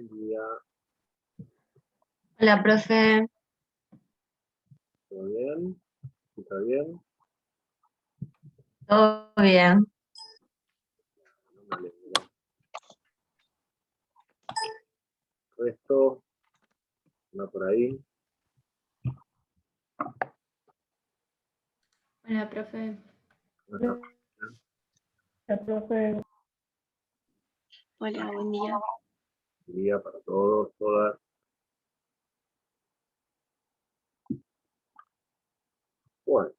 Buen día. Hola, profe. ¿Todo bien? ¿Está bien? ¿Todo bien? No me alegro. Resto, no por ahí. Hola, profe. Ajá. Hola, profe. Hola, buen día. Buen día para todos, todas. Bueno,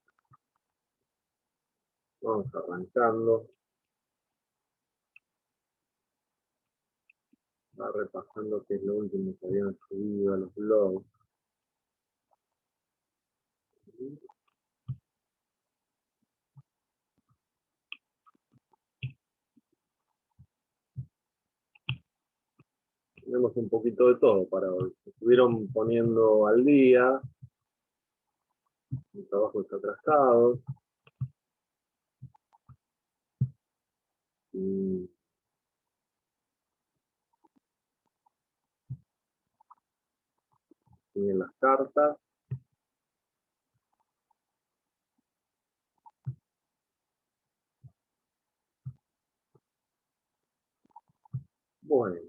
vamos arrancando. Va repasando qué es lo último que habían subido a los blogs. Tenemos un poquito de todo para hoy. Se estuvieron poniendo al día, los trabajos atrasados. Y siguen las cartas. Bueno.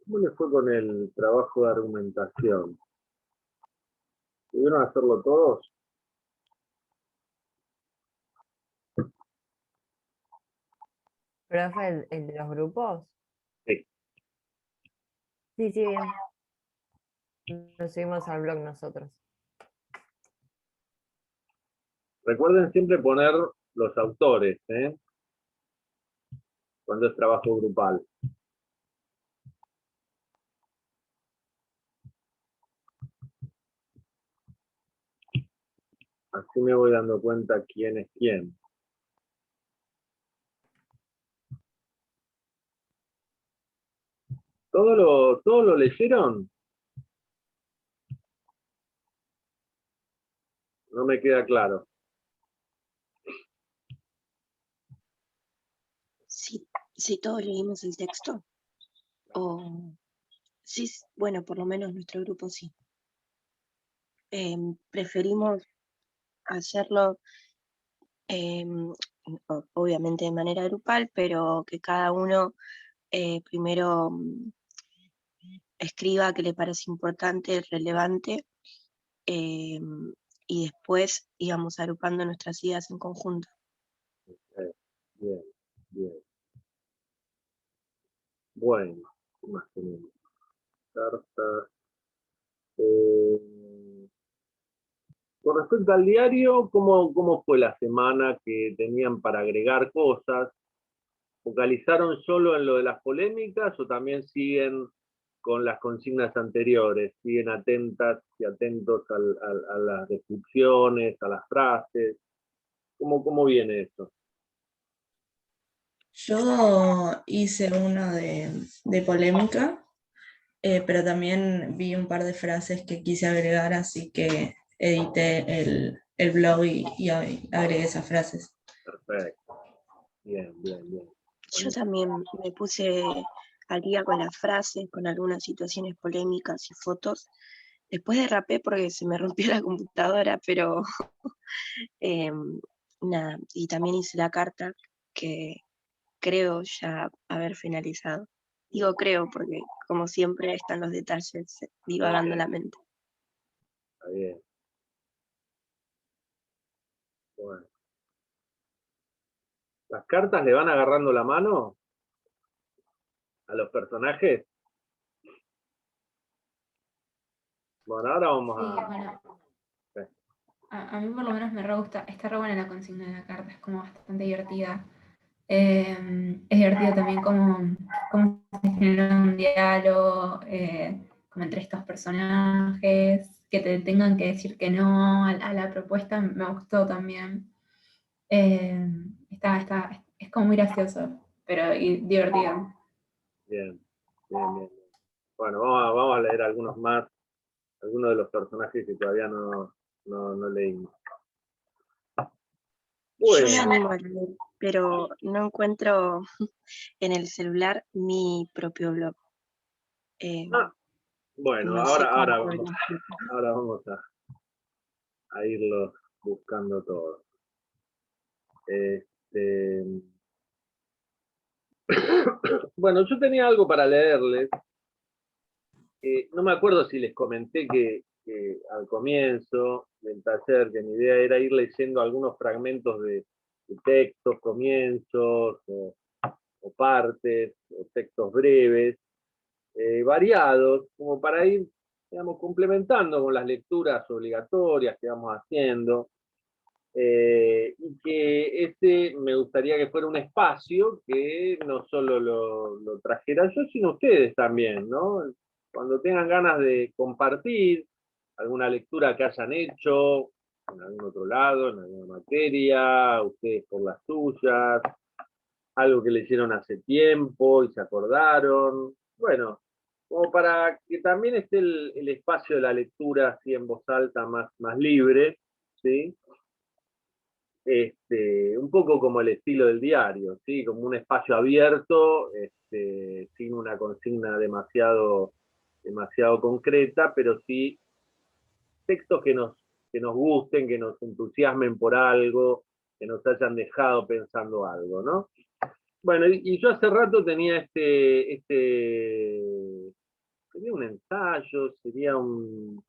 ¿Cómo les fue con el trabajo de argumentación? ¿Pudieron hacerlo todos? Profe, el de los grupos. Sí. Sí, bien. Nos subimos al blog nosotros. Recuerden siempre poner los autores, cuando es trabajo grupal. Así me voy dando cuenta quién es quién. ¿Todo lo leyeron? No me queda claro. Sí, todos leímos el texto. O sí, bueno, por lo menos nuestro grupo sí. Preferimos hacerlo, obviamente de manera grupal, pero que cada uno primero escriba qué le parece importante, relevante, y después íbamos agrupando nuestras ideas en conjunto. Bien, bien. Bueno, ¿qué más tenemos? Cartas. Con respecto al diario, ¿cómo fue la semana que tenían para agregar cosas? ¿Focalizaron solo en lo de las polémicas o también siguen con las consignas anteriores? ¿Siguen atentas y atentos a las descripciones, a las frases? ¿Cómo viene eso? Yo hice uno de polémica, pero también vi un par de frases que quise agregar, así que edité el blog y agregué esas frases. Perfecto. Bien. Yo también me puse al día con las frases, con algunas situaciones polémicas y fotos. Después derrapé porque se me rompió la computadora, pero nada, y también hice la carta que creo ya haber finalizado. Digo creo porque como siempre están los detalles divagando la mente. Está bien. Bueno. ¿Las cartas le van agarrando la mano a los personajes? Bueno, ahora vamos Sí, a... bueno, Sí. a mí por lo menos me re gusta, está re buena la consigna de la carta, es como bastante divertida. Es divertido también cómo se genera un diálogo como entre estos personajes, que te tengan que decir que no a la propuesta, me gustó también. Es como muy gracioso, pero divertido. Bien. Bueno, vamos a leer algunos más, algunos de los personajes que todavía no leímos. Yo me Bueno, animo a leer, pero no encuentro en el celular mi propio blog. ah, bueno, No sé cómo podría hacer. ahora vamos a irlos buscando todos. Este, bueno, yo tenía algo para leerles. No me acuerdo si les comenté que al comienzo del taller que mi idea era ir leyendo algunos fragmentos de textos, comienzos o partes, o textos breves, variados, como para ir, digamos, complementando con las lecturas obligatorias que vamos haciendo. Y que me gustaría que fuera un espacio que no solo lo trajera yo, sino ustedes también, ¿no? Cuando tengan ganas de compartir alguna lectura que hayan hecho en algún otro lado, en alguna materia, ustedes por las suyas, algo que leyeron hace tiempo y se acordaron, bueno, como para que también esté el espacio de la lectura así en voz alta más libre, ¿sí? Un poco como el estilo del diario, ¿sí? Como un espacio abierto, sin una consigna demasiado concreta, pero sí textos que nos gusten, que nos entusiasmen por algo, que nos hayan dejado pensando algo, ¿no? Bueno, y yo hace rato tenía sería un ensayo, sería una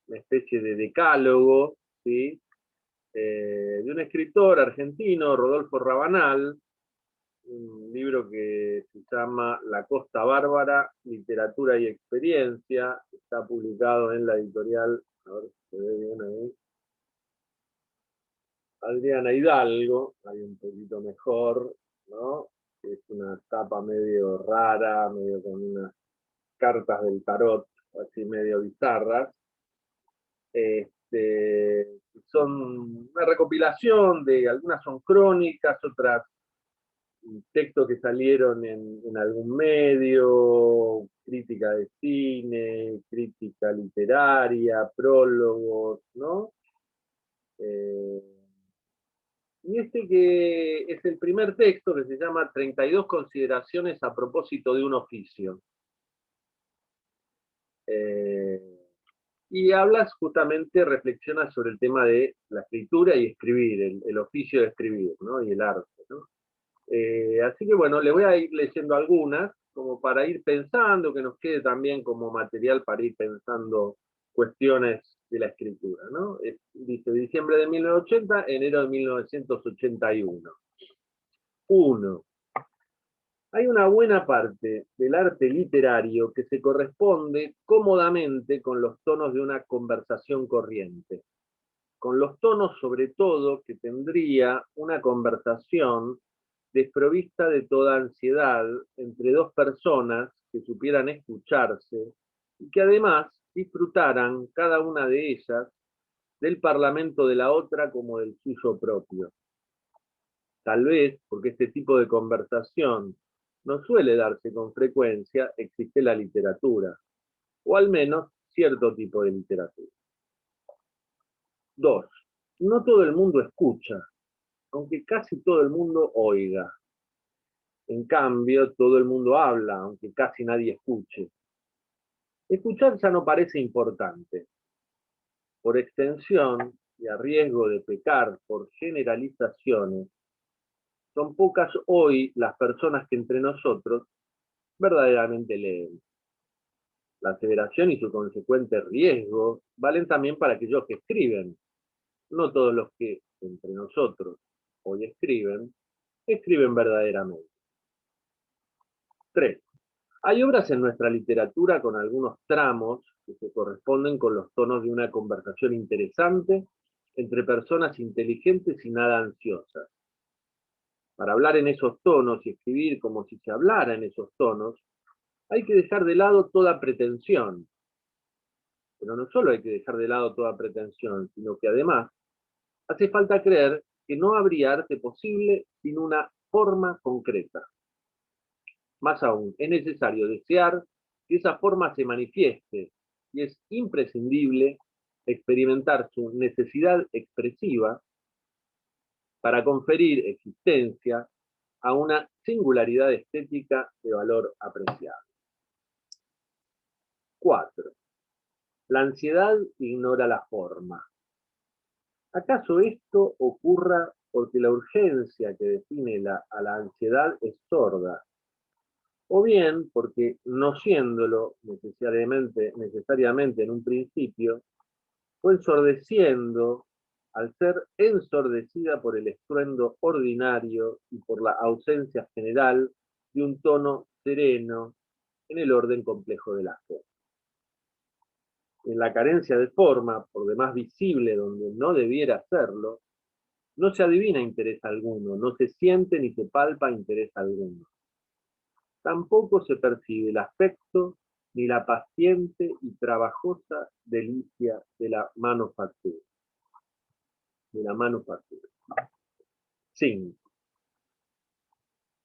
especie de decálogo, ¿sí? De un escritor argentino, Rodolfo Rabanal, un libro que se llama La Costa Bárbara, Literatura y Experiencia, está publicado en la editorial, a ver si se ve bien ahí, Adriana Hidalgo, ahí un poquito mejor, ¿no? Es una tapa medio rara, medio con unas cartas del tarot, así medio bizarras. Son una recopilación de, algunas son crónicas, otras textos que salieron en algún medio, crítica de cine, crítica literaria, prólogos, ¿no? Y que es el primer texto que se llama 32 consideraciones a propósito de un oficio. Y hablas justamente, reflexionas sobre el tema de la escritura y escribir, el oficio de escribir, ¿no? Y el arte, ¿no? Así que bueno, le voy a ir leyendo algunas, como para ir pensando, que nos quede también como material para ir pensando cuestiones de la escritura, ¿no? Dice, diciembre de 1980, enero de 1981. 1. Hay una buena parte del arte literario que se corresponde cómodamente con los tonos de una conversación corriente, con los tonos sobre todo que tendría una conversación desprovista de toda ansiedad entre dos personas que supieran escucharse y que además disfrutaran cada una de ellas del parlamento de la otra como del suyo propio. Tal vez porque este tipo de conversación no suele darse con frecuencia, existe la literatura, o al menos cierto tipo de literatura. 2. No todo el mundo escucha, aunque casi todo el mundo oiga. En cambio, todo el mundo habla, aunque casi nadie escuche. Escuchar ya no parece importante. Por extensión, y a riesgo de pecar por generalizaciones, son pocas hoy las personas que entre nosotros verdaderamente leen. La aseveración y su consecuente riesgo valen también para aquellos que escriben. No todos los que entre nosotros hoy escriben verdaderamente. 3. Hay obras en nuestra literatura con algunos tramos que se corresponden con los tonos de una conversación interesante entre personas inteligentes y nada ansiosas. Para hablar en esos tonos y escribir como si se hablara en esos tonos, hay que dejar de lado toda pretensión. Pero no solo hay que dejar de lado toda pretensión, sino que además hace falta creer que no habría arte posible sin una forma concreta. Más aún, es necesario desear que esa forma se manifieste y es imprescindible experimentar su necesidad expresiva para conferir existencia a una singularidad estética de valor apreciable. 4. La ansiedad ignora la forma. ¿Acaso esto ocurra porque la urgencia que define a la ansiedad es sorda? O bien porque, no siéndolo necesariamente en un principio, fue ensordeciendo al ser ensordecida por el estruendo ordinario y por la ausencia general de un tono sereno en el orden complejo de las cosas. En la carencia de forma, por demás visible donde no debiera serlo, no se adivina interés alguno, no se siente ni se palpa interés alguno. Tampoco se percibe el aspecto ni la paciente y trabajosa delicia de la manufactura. 5.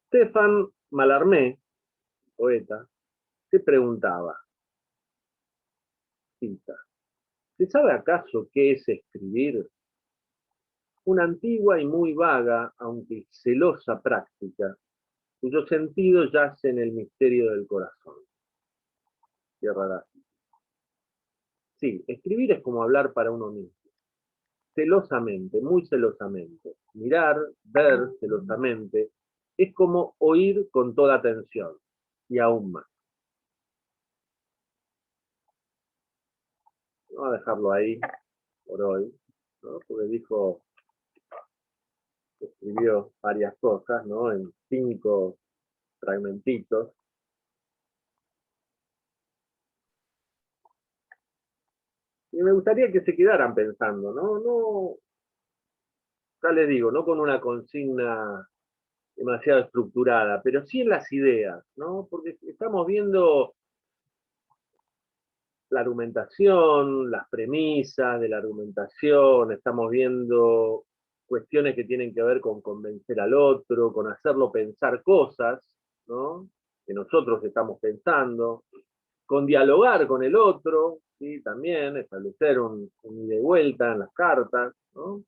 Stéphane Mallarmé, poeta, se preguntaba, cita, ¿se sabe acaso qué es escribir? Una antigua y muy vaga, aunque celosa práctica, cuyo sentido yace en el misterio del corazón. Cierra la cita. Sí, escribir es como hablar para uno mismo. Celosamente, muy celosamente. Mirar, ver celosamente, es como oír con toda atención, y aún más. Vamos a dejarlo ahí por hoy, ¿no? Porque escribió varias cosas, ¿no? En 5 fragmentitos. Y me gustaría que se quedaran pensando, ¿no? Ya les digo, no con una consigna demasiado estructurada, pero sí en las ideas, ¿no? Porque estamos viendo la argumentación, las premisas de la argumentación, estamos viendo cuestiones que tienen que ver con convencer al otro, con hacerlo pensar cosas, ¿no? Que nosotros estamos pensando, con dialogar con el otro, ¿sí? También establecer un ida y vuelta en las cartas, ¿no?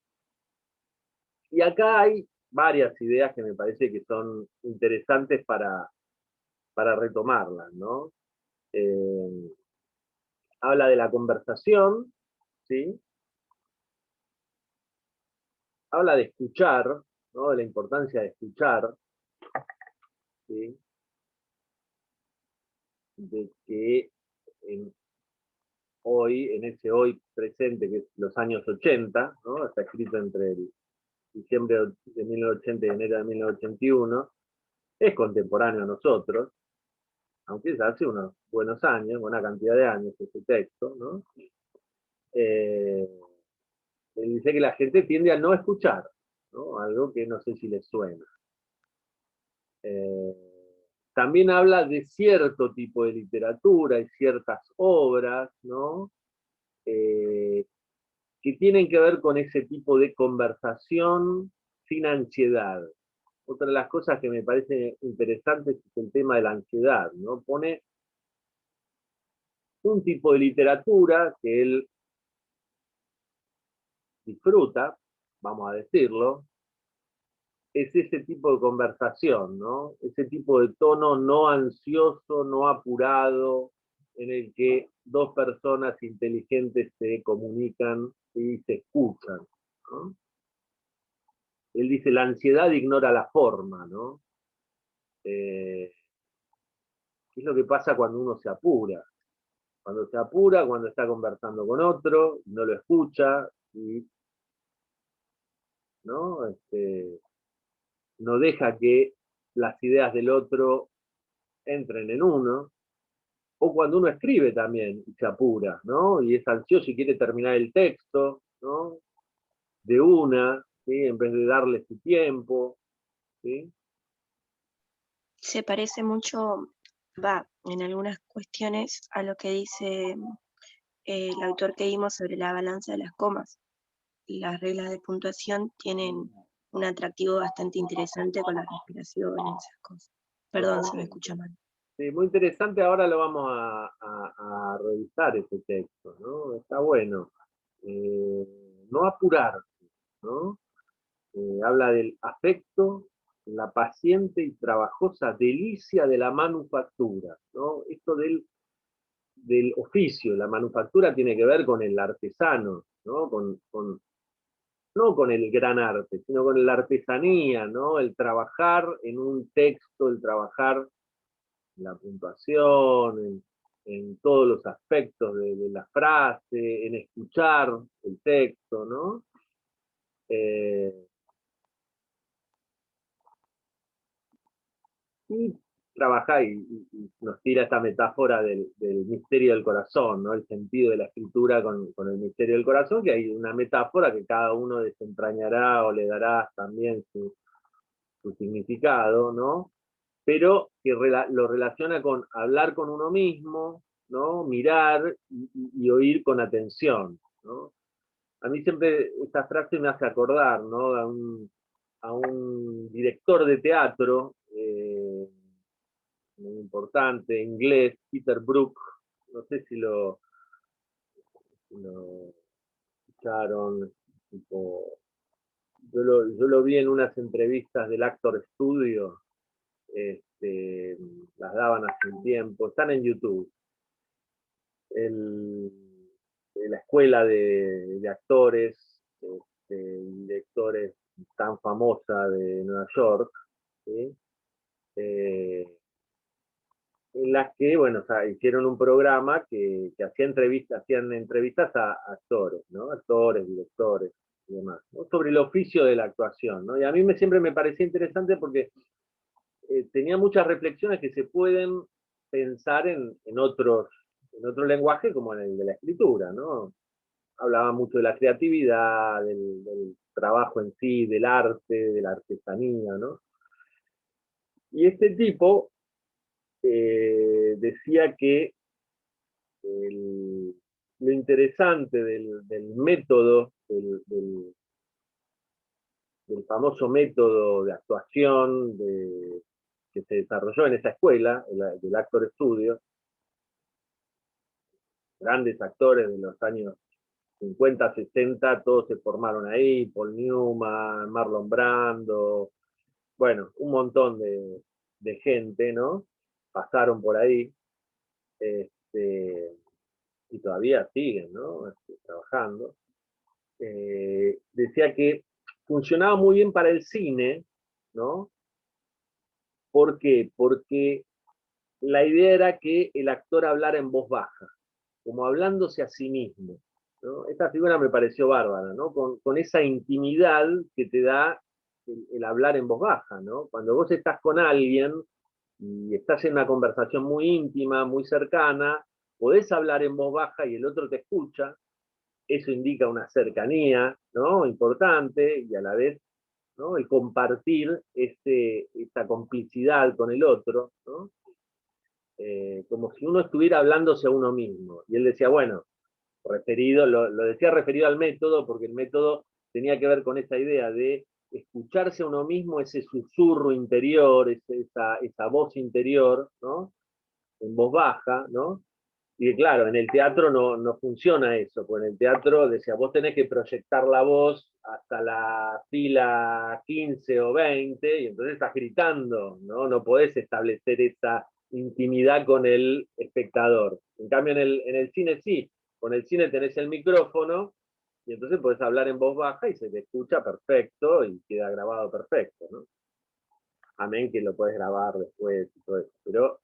Y acá hay varias ideas que me parece que son interesantes para retomarlas, ¿no? Habla de la conversación, ¿sí? Habla de escuchar, ¿no? De la importancia de escuchar, ¿sí? De que en ese hoy presente, que es los años 80, ¿no? Está escrito entre el diciembre de 1980 y enero de 1981, es contemporáneo a nosotros, aunque es hace unos buenos años, buena cantidad de años ese texto, ¿no? Él dice que la gente tiende a no escuchar, ¿no? Algo que no sé si les suena. También habla de cierto tipo de literatura y ciertas obras, ¿no? Que tienen que ver con ese tipo de conversación sin ansiedad. Otra de las cosas que me parece interesante es el tema de la ansiedad, ¿no? Pone un tipo de literatura que él disfruta, vamos a decirlo, es ese tipo de conversación, ¿no? Ese tipo de tono no ansioso, no apurado, en el que dos personas inteligentes se comunican y se escuchan, ¿no? Él dice, la ansiedad ignora la forma, ¿no? ¿Qué es lo que pasa cuando uno se apura? Cuando se apura, cuando está conversando con otro, no lo escucha, y ¿no? No deja que las ideas del otro entren en uno, o cuando uno escribe también y se apura, ¿no? Y es ansioso y quiere terminar el texto, ¿no? De una, ¿sí? En vez de darle su tiempo, ¿sí? Se parece mucho, en algunas cuestiones a lo que dice el autor que vimos sobre la balanza de las comas. Las reglas de puntuación tienen un atractivo bastante interesante con la respiración y esas cosas. Perdón, se me escucha mal. Sí, muy interesante, ahora lo vamos a revisar ese texto, ¿no? Está bueno. No apurarse, ¿no? habla del afecto, la paciente y trabajosa delicia de la manufactura, ¿no? Esto del oficio, la manufactura tiene que ver con el artesano, ¿no? No con el gran arte, sino con la artesanía, ¿no? El trabajar en un texto, el trabajar en la puntuación, en todos los aspectos de la frase, en escuchar el texto, ¿no? Y trabaja y nos tira esta metáfora del misterio del corazón, ¿no? El sentido de la escritura con el misterio del corazón, que hay una metáfora que cada uno desentrañará o le dará también su significado, ¿no? Pero que lo relaciona con hablar con uno mismo, ¿no? Mirar y oír con atención, ¿no? A mí siempre esta frase me hace acordar, ¿no? A un director de teatro muy importante, inglés, Peter Brook, no sé si lo escucharon, tipo, yo lo vi en unas entrevistas del Actor Studio, las daban hace un tiempo, están en YouTube. De la escuela de actores, directores tan famosa de Nueva York, ¿sí? En las que, bueno, o sea, hicieron un programa que hacían entrevistas a actores, ¿no? Actores, directores y demás, ¿no? Sobre el oficio de la actuación, ¿no? Y a mí siempre me parecía interesante porque tenía muchas reflexiones que se pueden pensar en otro lenguaje como en el de la escritura, ¿no? Hablaba mucho de la creatividad, del trabajo en sí, del arte, de la artesanía, ¿no? Y este tipo decía que lo interesante del método, del famoso método de actuación que se desarrolló en esa escuela, del Actor Studio, grandes actores de los años 50, 60, todos se formaron ahí, Paul Newman, Marlon Brando, bueno, un montón de gente, ¿no? Pasaron por ahí, y todavía siguen, ¿no? Trabajando. Decía que funcionaba muy bien para el cine, ¿no? ¿Por qué? Porque la idea era que el actor hablara en voz baja, como hablándose a sí mismo, ¿no? Esta figura me pareció bárbara, ¿no? Con esa intimidad que te da el hablar en voz baja, ¿no? Cuando vos estás con alguien y estás en una conversación muy íntima, muy cercana, podés hablar en voz baja y el otro te escucha, eso indica una cercanía, ¿no? Importante y a la vez, ¿no? El compartir esta complicidad con el otro, ¿no? Como si uno estuviera hablándose a uno mismo. Y él decía, bueno, lo decía referido al método, porque el método tenía que ver con esa idea de escucharse a uno mismo, ese susurro interior, esa voz interior, ¿no? En voz baja, ¿no? Y claro, en el teatro no funciona eso, porque en el teatro decía, vos tenés que proyectar la voz hasta la fila 15 o 20, y entonces estás gritando, ¿no? No podés establecer esa intimidad con el espectador. En cambio, en el cine sí, con el cine tenés el micrófono, y entonces podés hablar en voz baja y se te escucha perfecto y queda grabado perfecto, ¿no? Amén que lo podés grabar después y todo eso. Pero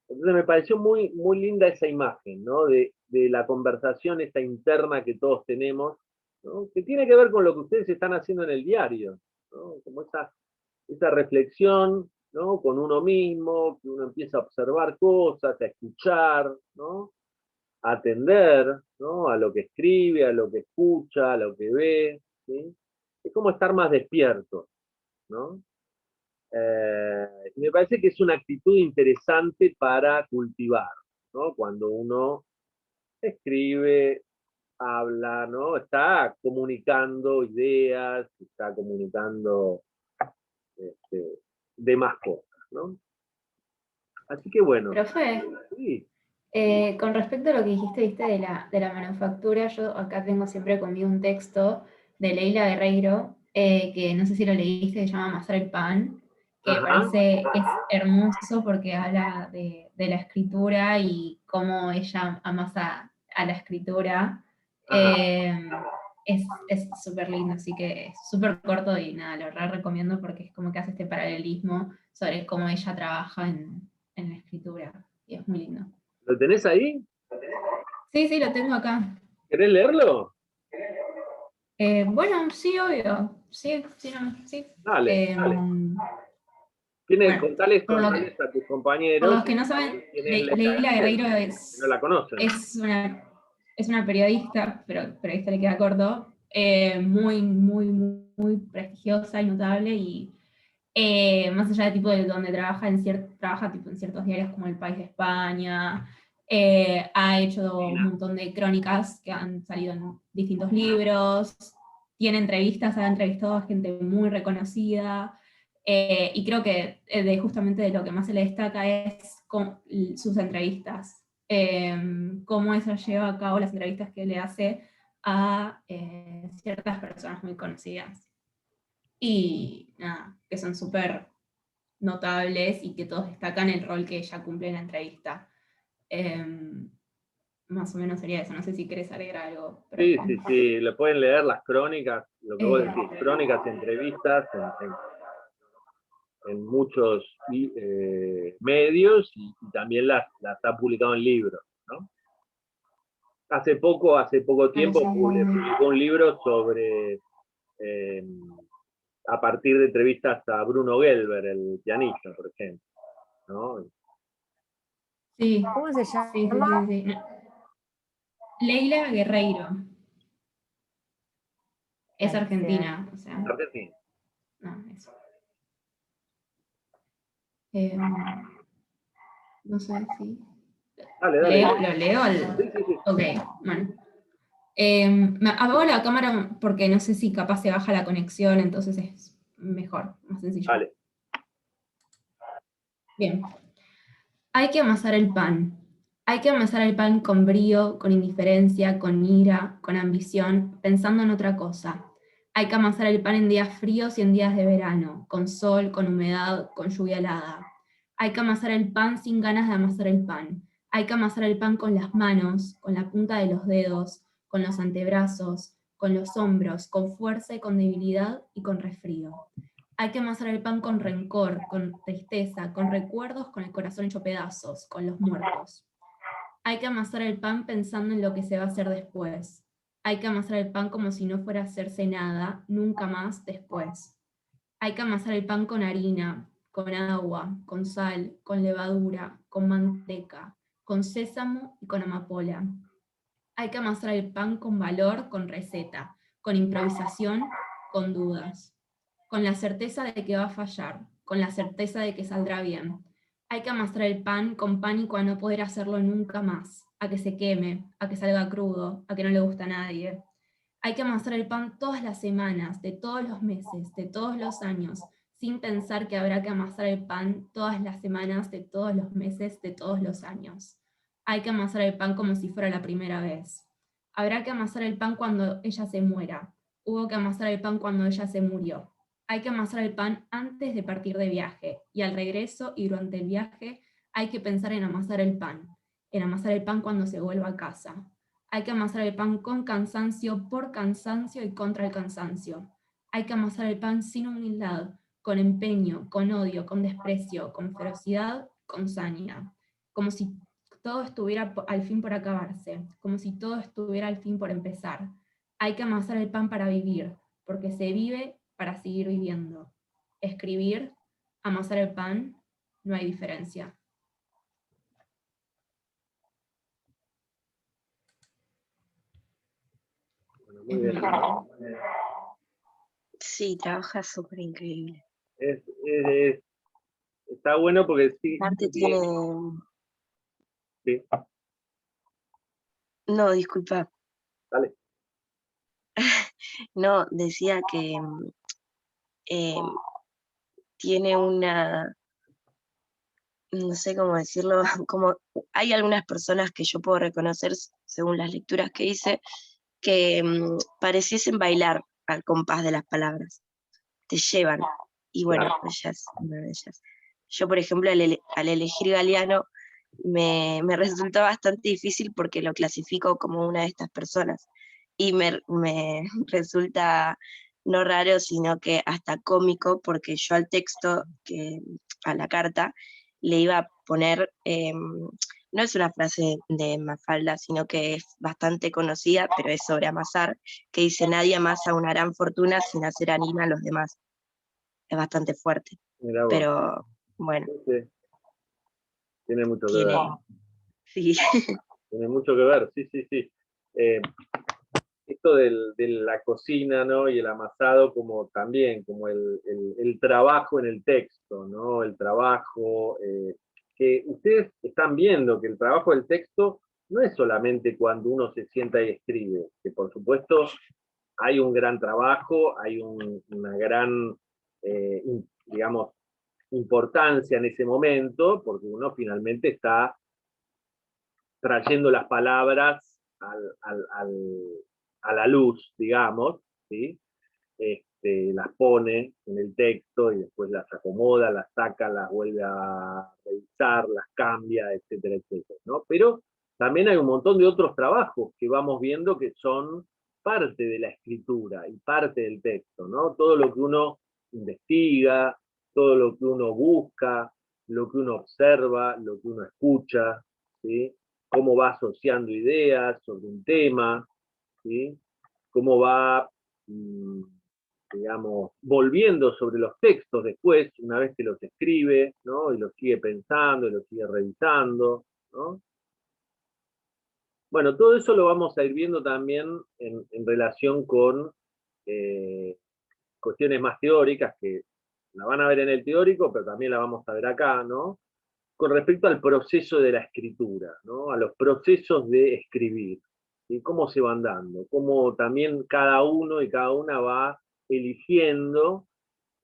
entonces me pareció muy, muy linda esa imagen, ¿no? De la conversación esta interna que todos tenemos, ¿no? Que tiene que ver con lo que ustedes están haciendo en el diario, ¿no? Como esa reflexión, ¿no? Con uno mismo, que uno empieza a observar cosas, a escuchar, ¿no? A atender, ¿no? A lo que escribe, a lo que escucha, a lo que ve, ¿sí? Es como estar más despierto, ¿no? Me parece que es una actitud interesante para cultivar, ¿no? Cuando uno escribe, habla, ¿no? Está comunicando ideas, está comunicando demás cosas, ¿no? Así que bueno. Profe, Sí. Con respecto a lo que dijiste, viste, de la manufactura, yo acá tengo siempre conmigo un texto de Leila Guerreiro, que no sé si lo leíste, se llama Amasar el pan, que me Ajá. parece es hermoso porque habla de la escritura y cómo ella amasa a la escritura. Ajá. Es súper lindo, así que es súper corto y nada, lo re recomiendo porque es como que hace este paralelismo sobre cómo ella trabaja en la escritura, y es muy lindo. ¿Lo tenés ahí? Sí, sí, lo tengo acá. ¿Querés leerlo? Bueno, sí, obvio. Sí, sí, no, sí. Dale. Bueno, Contales por a tus por compañeros los que no saben, quién es Leila Guerreiro que no la conocen. es una periodista, pero periodista le queda corto, muy prestigiosa y notable, y más allá de tipo de donde trabaja, trabaja tipo en ciertos diarios como El País de España, ha hecho un montón de crónicas que han salido en distintos libros, tiene entrevistas, ha entrevistado a gente muy reconocida, y creo que justamente de lo que más se le destaca es sus entrevistas, cómo ella lleva a cabo las entrevistas que le hace a ciertas personas muy conocidas. Y nada, que son súper notables y que todos destacan el rol que ella cumple en la entrevista. Más o menos sería eso, no sé si querés agregar algo. Sí, le pueden leer las crónicas, lo que vos decís, crónicas y entrevistas en muchos medios y también las ha publicado en libros, ¿no? Hace poco tiempo publicó un libro sobre, a partir de entrevistas a Bruno Gelber, el pianista, por ejemplo, ¿no? Sí, ¿Cómo se sí. llama? No. Leila Guerreiro. Es Gracias. argentina, o sea, Argentina. no, eso. No sé si... Dale. ¿Lo leo? Sí. Ok, bueno. Apago la cámara porque no sé si capaz se baja la conexión, entonces es mejor, más sencillo. Dale. Bien. Hay que amasar el pan. Hay que amasar el pan con brío, con indiferencia, con ira, con ambición, pensando en otra cosa. Hay que amasar el pan en días fríos y en días de verano, con sol, con humedad, con lluvia helada. Hay que amasar el pan sin ganas de amasar el pan. Hay que amasar el pan con las manos, con la punta de los dedos, con los antebrazos, con los hombros, con fuerza y con debilidad y con resfrío. Hay que amasar el pan con rencor, con tristeza, con recuerdos, con el corazón hecho pedazos, con los muertos. Hay que amasar el pan pensando en lo que se va a hacer después. Hay que amasar el pan como si no fuera a hacerse nada, nunca más después. Hay que amasar el pan con harina, con agua, con sal, con levadura, con manteca, con sésamo y con amapola. Hay que amasar el pan con valor, con receta, con improvisación, con dudas, con la certeza de que va a fallar, con la certeza de que saldrá bien. Hay que amasar el pan con pánico a no poder hacerlo nunca más, a que se queme, a que salga crudo, a que no le gusta a nadie. Hay que amasar el pan todas las semanas, de todos los meses, de todos los años, sin pensar que habrá que amasar el pan todas las semanas, de todos los meses, de todos los años. Hay que amasar el pan como si fuera la primera vez. Habrá que amasar el pan cuando ella se muera. Hubo que amasar el pan cuando ella se murió. Hay que amasar el pan antes de partir de viaje, y al regreso y durante el viaje hay que pensar en amasar el pan cuando se vuelva a casa. Hay que amasar el pan con cansancio, por cansancio y contra el cansancio. Hay que amasar el pan sin humildad, con empeño, con odio, con desprecio, con ferocidad, con saña, como si todo estuviera al fin por acabarse, como si todo estuviera al fin por empezar. Hay que amasar el pan para vivir, porque se vive para seguir viviendo. Escribir, amasar el pan, no hay diferencia. Bueno, muy bien. Sí, trabaja súper increíble. Está bueno porque sí. Aparte tiene... Sí. No, disculpa. Dale. No, decía que tiene una, no sé cómo decirlo, como hay algunas personas que yo puedo reconocer según las lecturas que hice, que pareciesen bailar al compás de las palabras. te llevan. Y bueno, Claro. ella es una de ellas. Yo, por ejemplo, al elegir Galeano, me resultó bastante difícil porque lo clasifico como una de estas personas. Y me resulta no raro, sino que hasta cómico, porque yo al texto, a la carta, le iba a poner, no es una frase de Mafalda, sino que es bastante conocida, pero es sobre amasar, que dice: nadie amasa una gran fortuna sin hacer harina a los demás. Es bastante fuerte, Mirá vos. pero bueno, Sí, tiene mucho que tiene, ver. sí. Tiene mucho que ver, sí, sí, sí. Esto de la cocina, ¿no? Y el amasado como también, como el trabajo en el texto, ¿no? El trabajo, que ustedes están viendo que el trabajo del texto no es solamente cuando uno se sienta y escribe, que por supuesto hay un gran trabajo, hay una gran, digamos, importancia en ese momento, porque uno finalmente está trayendo las palabras a la luz, digamos, ¿sí? Las pone en el texto y después las acomoda, las saca, las vuelve a revisar, las cambia, etcétera, etcétera, ¿no? Pero también hay un montón de otros trabajos que vamos viendo que son parte de la escritura y parte del texto, ¿no? Todo lo que uno investiga, todo lo que uno busca, lo que uno observa, lo que uno escucha, ¿sí? Cómo va asociando ideas sobre un tema, ¿sí? Cómo va, digamos, volviendo sobre los textos después, una vez que los escribe, ¿no? Y los sigue pensando, y los sigue revisando, ¿no? Bueno, todo eso lo vamos a ir viendo también en relación con cuestiones más teóricas, que la van a ver en el teórico, pero también la vamos a ver acá, ¿no? Con respecto al proceso de la escritura, ¿no? A los procesos de escribir, y cómo se van dando, cómo también cada uno y cada una va eligiendo,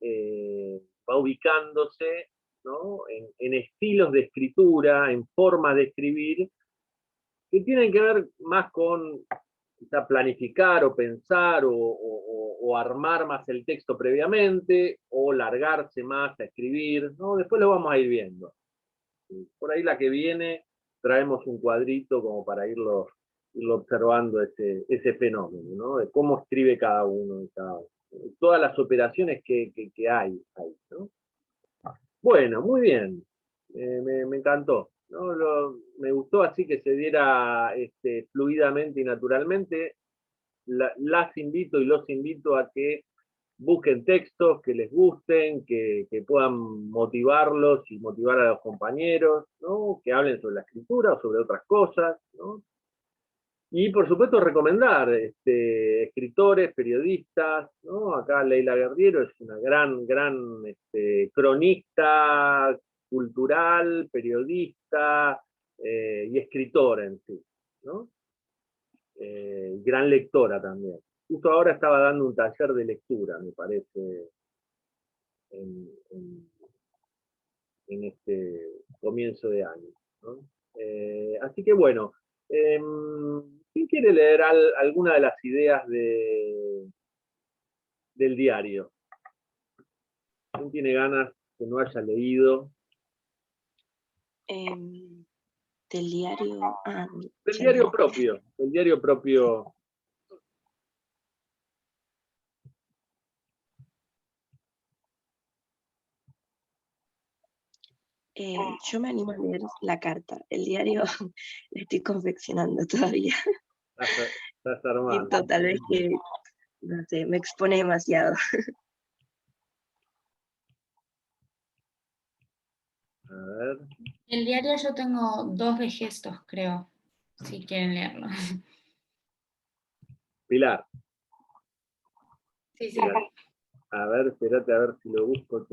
va ubicándose, ¿no? en estilos de escritura, en formas de escribir, que tienen que ver más con quizá planificar o pensar o armar más el texto previamente, o largarse más a escribir, ¿no? Después lo vamos a ir viendo. Por ahí la que viene traemos un cuadrito como para irlo observando ese fenómeno, ¿no? De cómo escribe cada uno, todas las operaciones que hay ahí, ¿no? Bueno, muy bien. Me encantó, ¿no? Me gustó así que se diera fluidamente y naturalmente. Las invito y los invito a que busquen textos que les gusten, que puedan motivarlos y motivar a los compañeros, ¿no? Que hablen sobre la escritura o sobre otras cosas, ¿no? Y por supuesto recomendar escritores, periodistas, ¿no? Acá Leila Guerriero es una gran cronista cultural, periodista y escritora en sí, ¿no? Gran lectora también. Justo ahora estaba dando un taller de lectura, me parece, en, en- en este comienzo de año, ¿no? Así que bueno, ¿quién quiere leer alguna de las ideas del diario? ¿Quién tiene ganas que no haya leído? Del diario. Del ya diario leí. propio, del diario propio. Yo me animo a leer la carta. El diario lo estoy confeccionando todavía. Estás armando. Siento tal vez que, no sé, me expone demasiado. A ver. El diario yo tengo 2 de gestos, creo, si quieren leerlo. Pilar. Sí, sí. Pilar. A ver, espérate a ver si lo busco.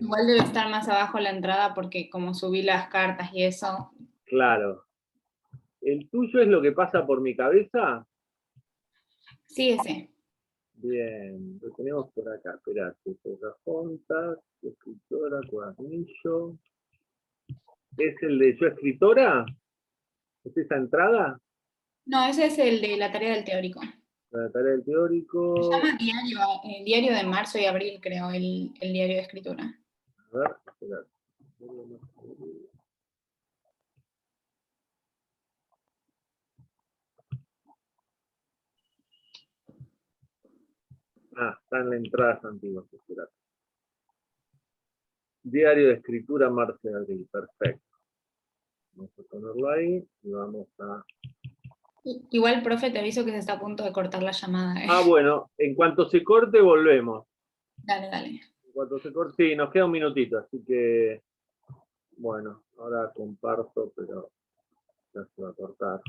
Igual debe estar más abajo la entrada porque como subí las cartas y eso. Claro. ¿El tuyo es lo que pasa por mi cabeza? Sí, ese. Bien, lo tenemos por acá. Esperate. Pocahontas, escritora, cuadernillo. ¿Es el de yo escritora? ¿Es esa entrada? No, ese es el de la tarea del teórico. La tarea del teórico. Se llama diario, diario de marzo y abril, creo, el diario de escritura. A ver, espera. Ah, está en la entrada antiguas. Espera. Diario de escritura, marzo y abril. Perfecto. Vamos a ponerlo ahí y vamos a... Igual, profe, te aviso que se está a punto de cortar la llamada. Ah, bueno, en cuanto se corte, volvemos. Dale, dale. En cuanto se corte, sí, nos queda un minutito, así que... Bueno, ahora comparto, pero ya se va a cortar.